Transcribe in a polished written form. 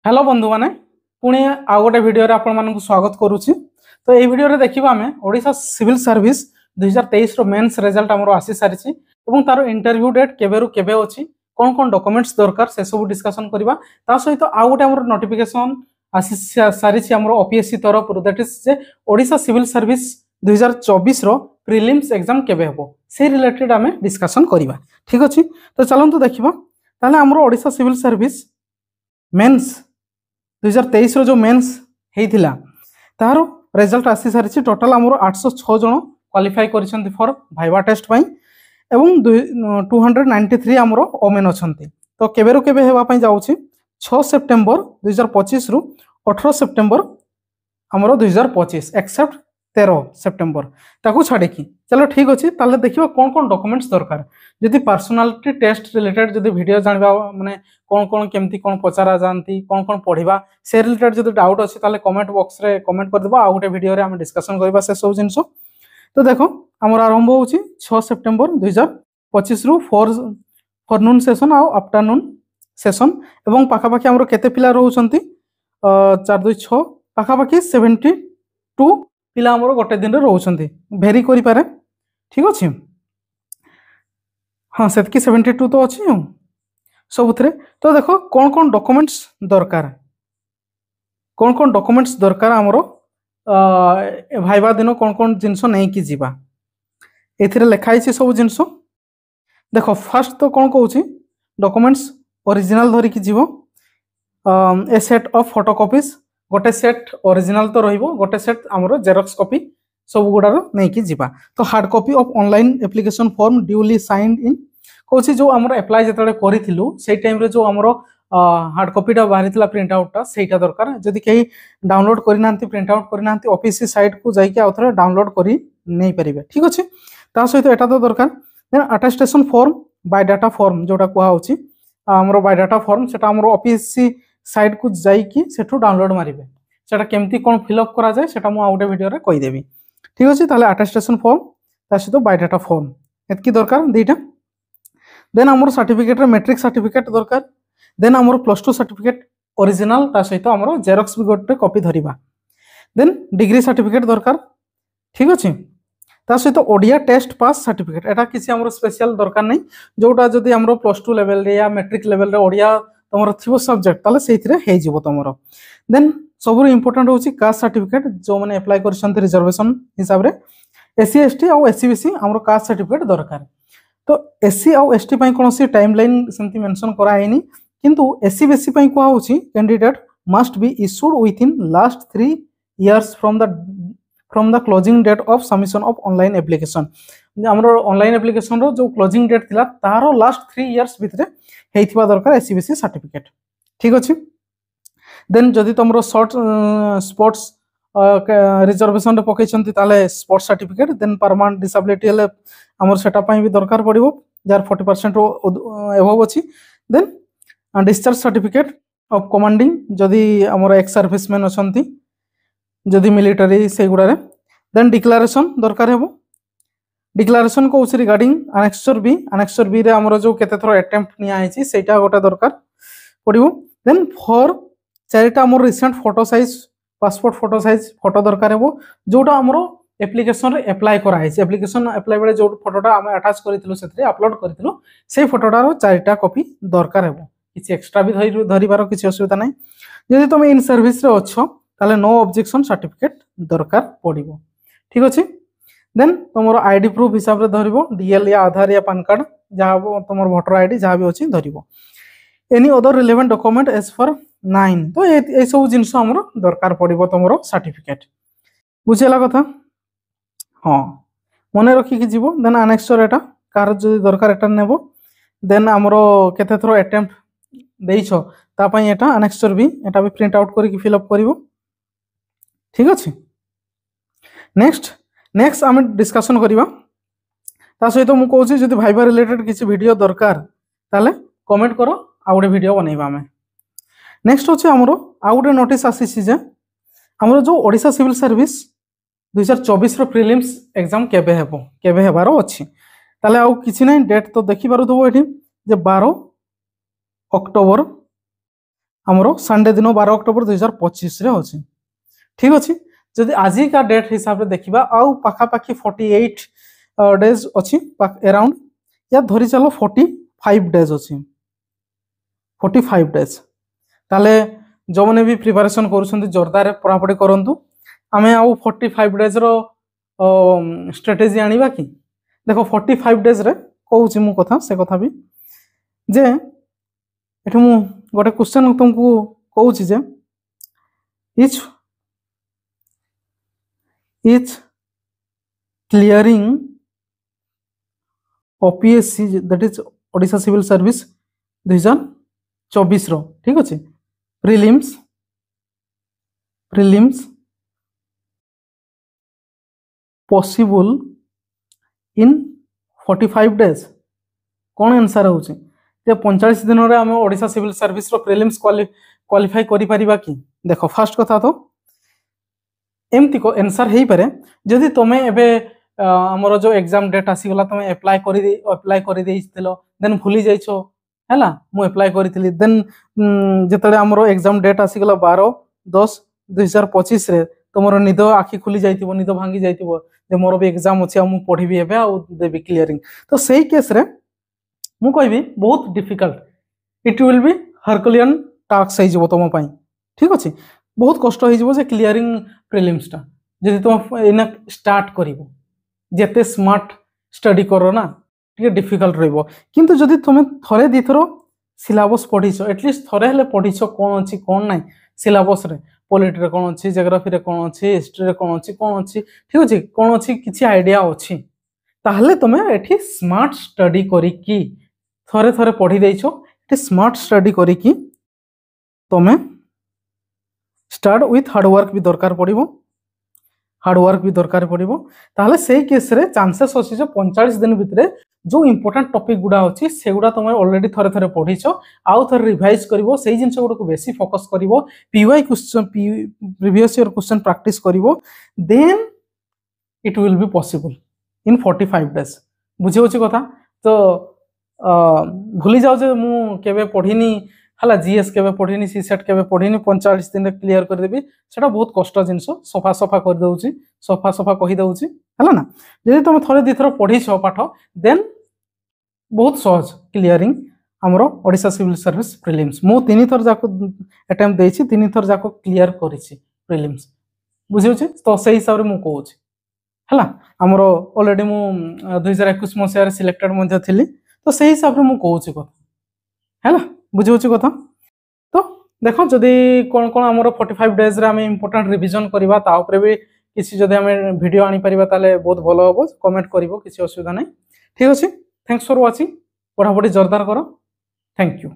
Hello बंधु माने पुणी आउ गोटे भिडियो आपण मानक स्वागत करुच्ची। तो ये भिडियो देखा आम Odisha civil service 2023 mains result आमर आसी सारी तार इंटरव्यू डेट केबेरु केबे अच्छी कौन कौन डॉक्यूमेंट्स दरकार से सब डिस्कशन करवा सहित आउ गोटे आमर नोटिफिकेशन आसी सारी आमर ओपीएससी तरफ दैट इज जे Odisha civil service 2024 prelims exam केबे हेबो से रिलेटेड आम डिस्कशन करवा। ठीक अच्छे तो चलतु देखा ताले आमर ओडिशा सिविल सर्विस मेन्स 2023 जो मेन्स होता तार रिजल्ट आसी सारी टोटाल आमर 806 जन क्वालिफाई कर फॉर भाइवा टेस्ट पाई एवं 293 आमर ओमेन अच्छा। तो केबेरु केबे हेबाई जाऊँगी 6 सेप्टेम्बर 2025 रु 18 सेप्टेम्बर आमर 2025 एक्सेप्ट 13 सेप्टेम्बर ताकू छाड़ी चलो ठीक अच्छे ताले देखिए कौन कौन डॉक्यूमेंट्स दरकार जदि पर्सनालिटी टेस्ट रिलेटेड जदि वीडियो जानवा माने कौन कौन केमती कौन पचारा जाती कौन कौन पढ़ा से रिलेटेड जदि डाउट अच्छी ताले कमेंट बॉक्स रे कमेंट कर देबा आ गोटे वीडियो रे हम डिस्कशन करबा से सब जिंस। तो देखो आमर आरंभ होची 6 सेप्टेम्बर 2025 रु फॉरनून सेशन आ आफ्टरनून सेशन एवं पाखापाखि आमर केते पिला रहउछंती 4 2 6 पाखापाखि 72 पिला आमर गोटे दिन रे रहउछंती भेरी करि पारे। ठीक अछि हाँ सेतकी 72 तो अच्छी सबुथे। तो देखो कौन कौन डॉक्यूमेंट्स दरकार आमर भाइबा दिन कौन कौन जिनस नहीं कि जीवा एथिरे लिखाई सब जिनस। देखो फास्ट तो कौन कहूँ डॉक्यूमेंट्स ओरिजिनल धरिकी जीव ए सेट ऑफ फोटोकॉपीज गोटे सेट ओरिजिनल तो रहिबो गोटे सेट आमर जेरॉक्स कॉपी सब गुड़ार नहीं कि जीवा। तो hard copy of online application form duly signed in कौन जो आमर एप्लाई जो करूँ से टाइम जो आमर हार्ड कॉपीटा बाहरी प्रिंट आउटा सेटा दरकार जदि कहीं डाउनलोड करना प्रिंट आउट करना ऑफिस साइट को जाइए आउ थे डाउनलोड कर नहीं पारे। ठीक अच्छे ता सहित एटा तो दरकार then attestation form biodata form जोटा कहुच्छी आमर बायोडाटा फॉर्म से ऑफिस साइट को जाइए सेठू डाउनलोड मारे से केमती कौन फिलअप करा जाए सेटा मु आउटे वीडियो रे कहीदेवी। ठीक अच्छे ताले अटेस्टेशन फॉर्म ता सहित बायोडाटा फॉर्म एतकी दरकार दुईटा। देन आमर सर्टिफिकेट मैट्रिक सर्टिफिकेट दरकार देन आमर +2 सर्टिफिकेट ओरिजिनल ता सहित आमर जेरॉक्स भी गोटे कॉपी धरिबा देन डिग्री सर्टिफिकेट दरकार। ठीक अच्छे ता सहित ओडिया टेस्ट पास सर्टिफिकेट एटा किसी आमर स्पेशल दरकार नहीं जोटा जदि आमर +2 लेवल रे या मैट्रिक लेवल रे ओडिया तुम थी सब्जेक्ट ताले सेइथिरे हे जिवो तुमरो। देन सबुर इंपोर्टेंट होची कास्ट सर्टिफिकेट जो माने अप्लाई करछन्ते रिजर्वेशन हिसाब रे एससी एसटी और एससी बीसी आमर कास्ट सर्टिफिकेट दरकार। तो एससी और एसटी पई कोनोसी टाइमलाइन सेमती मेंशन करा हैनी किंतु एससी बीसी पई को होची candidate must be issued within last 3 years from the closing date of submission of online application आमर ऑनलाइन एप्लिकेशन रो जो क्लोजिंग डेट थिला तारो लास्ट 3 इयर्स भितरे हेइथिबा दरकार एससी बीसी सर्टिफिकेट। ठीक अछि देन जदि तुमरो शॉर्ट स्पोर्ट्स रिजर्वेशन रे पकैछन्ती ताले sports certificate then permanent disability हले आमर सेटा पई भी दरकार पड़िबो जार 40% एबव अछि। Then discharge certificate of commanding जदि आमर एक्स सर्विसमैन अछन्ती जदि मिलिटरी से गुड़ारे देन डिक्लेरेशन दरकार हेबो डिक्लेरेशन को रिगार्डिंग अनेक्सर बी रे आमर जो केते थरो अटेम्प्ट निया आइछि सेटा गोटे दरकार पड़िबो। देन फॉर चारिटा आमर recent photo size passport photo size photo दरकार हेबो जोटा आमर एप्लिकेशन रे अप्लाई करा है एप्लिकेशन अप्लाई बेले जो फोटोटा आम अटैच करितलु सेथरे अपलोड करितलु से फोटोटार चारिटा कॉपी दरकार हेबो किछि एक्स्ट्रा भी धरिबार किछि असुविधा नाही। जदि तुम इन सर्विस रे अच्छो ताले नो ऑब्जेक्शन सर्टिफिकेट दरकार पड़िबो। ठीक अछि देन तुमर आईडी प्रूफ हिसाब रे धरिबो डीएल या आधार या पैन कार्ड जहाँ तुम वोटर आईडी जहाँ भी अच्छी धरिबो any other relevant document as for 9 तो ये सब जिनस आमर दरकार पड़िबो तुमर सर्टिफिकेट बुझेला कथा हाँ मन रखिकी जीवो। देन अनेक्सर एटा कार जदि दरकार एटा नेबो देन आमर केते थरो अटेम्प्ट देइछो ता पई एटा अनेक्सर भी एटा भी प्रिंट आउट करिकी फिल अप करिवो। ठीक अछि नेक्स्ट आम डिस्कशन करवा ता सहित मु कहूँ जदि भाइबा रिलेटेड किसी वीडियो दरकार ताले कमेंट करो आ गोटे वीडियो बनैबा आमे। नेक्स्ट होचे हमरो आ गोटे नोटिस आसीछि जे हमरो जो ओडिशा सिविल सर्विस 2024 रो प्रिलिम्स एग्जाम केबे हेबारो अछि ताले आउ किछि नै डेट तो देखि पारु दबो एठी जे 12 अक्टोबर आमर संडे दिन 12 अक्टोबर 2025 रे अछि ठीक अछि जदि आज का डेट हिसाब रे देखिबा आउ पाखापाखी 48 डेज अछि अराउंड या धरी चलो 45 डेज अछि 45 डेज ताले जो मैंने भी प्रिपरेशन करूछंती जोरदार पढ़ापढ़ी करंतु आमे आउ 45 डेज रो स्ट्रेटेजी आनिबा कि देखो 45 डेज रे कहूची मु कथा से कथा भी जे एठे मु गोटे क्वेश्चन तुमको कहूची जे is clearing OPSC that is Odisha civil service 2024 रो ठीक अछि प्रीलिम्स पॉसिबल इन 45 डेज कौन आंसर होची ते 45 दिन रे हम ओडिशा सिविल सर्विस रो प्रीलिम्स क्वालिफाई करि परिबा कि देखो फर्स्ट कथा तो एमती को आंसर हेई पारे जदि तमे एबे हमर जो एग्जाम डेट आसी गला तमे अप्लाई करि देइथिलो देन भूली जाइछो हैला मु अप्लाई करिथिली देन जेतले हमर एग्जाम डेट आसी गला 12/10/2025 रे तमरो निद आखि खुली जाइथिबो निद भांगी जाइथिबो जे मोर भी एग्जाम अछि मु पढिबी एबे आ देबी क्लियरिंग तो सेही केस रे मु कहबी बहुत difficult it will be herculean task हे जबो तम पई ठीक अछि बहुत कष्ट हे जबो जे क्लियरिंग प्रीलिम्स टा जदि तुम एना स्टार्ट करिवो जेते स्मार्ट स्टडी करो ना टिके डिफिकल्ट रहइबो किंतु जदि तुम थरे दिथरो सिलेबस पढिछो एटलीस्ट थरे हले पढिछो कोन अछि कोन नै सिलेबस रे पॉलिटी रे कोन अछि जियोग्राफी रे कोन अछि हिस्ट्री रे कोन अछि ठीक अछि कोन अछि किछि आईडिया अछि ताहले तुम एठी स्मार्ट स्टडी करी की थरे थरे पढि देइछो एठी स्मार्ट स्टडी करी की तुम स्टार्ट विथ हार्ड वर्क भी दरकार पड़िबो हार्ड वर्क भी दरकार पड़िबो ताहले सेही केस रे चांसेस अछि जे 45 दिन भितरे जो इंपोर्टेंट टॉपिक गुडा अछि सेगुडा तुम ऑलरेडी थरे थरे पढिछो आउ थरे रिवाइज करिवो सेही जिंस गुडा को बेसी फोकस करिवो PY question previous year question practice करिवो then it will be possible in 45 days बुझी होची कथा तो भूली जाओ जे मु केबे पढिनी हला जीएस केबे पढिनी सीसेट केबे पढिनी 45 दिन क्लियर कर देबी सेटा बहुत कष्ट जिंस सफा सफा कर दउची सफा कहि दउची हला ना जदि तुम थरे दिथरो पढी छ पाठ देन बहुत सहज क्लियरिंग हमरो ओडिशा सिविल सर्विस प्रीलिम्स मु तीन थर जाको अटेम्प्ट देछि तीन थर जाको क्लियर करिछि प्रीलिम्स बुझियो छी तो सही हिसाब रे मु कहूची हला हमरो ऑलरेडी मु 2021 मसिया रे सिलेक्टेड मध्ये थिली तो सही हिसाब रे मु कहूची कथा हैला बुझियो छी कथा तो देखो जदि कोन कोन हमरो 45 डेज रे हम इंपोर्टेंट रिवीजन करबा ता ऊपर भी किसी जदि हम वीडियो आनी परिबा ताले बहुत भलो होबो कमेंट करिवो किसी असुविधा नै ठीक अछि थैंक्स फॉर वाचिंग पढापढी जोरदार करो थैंक यू।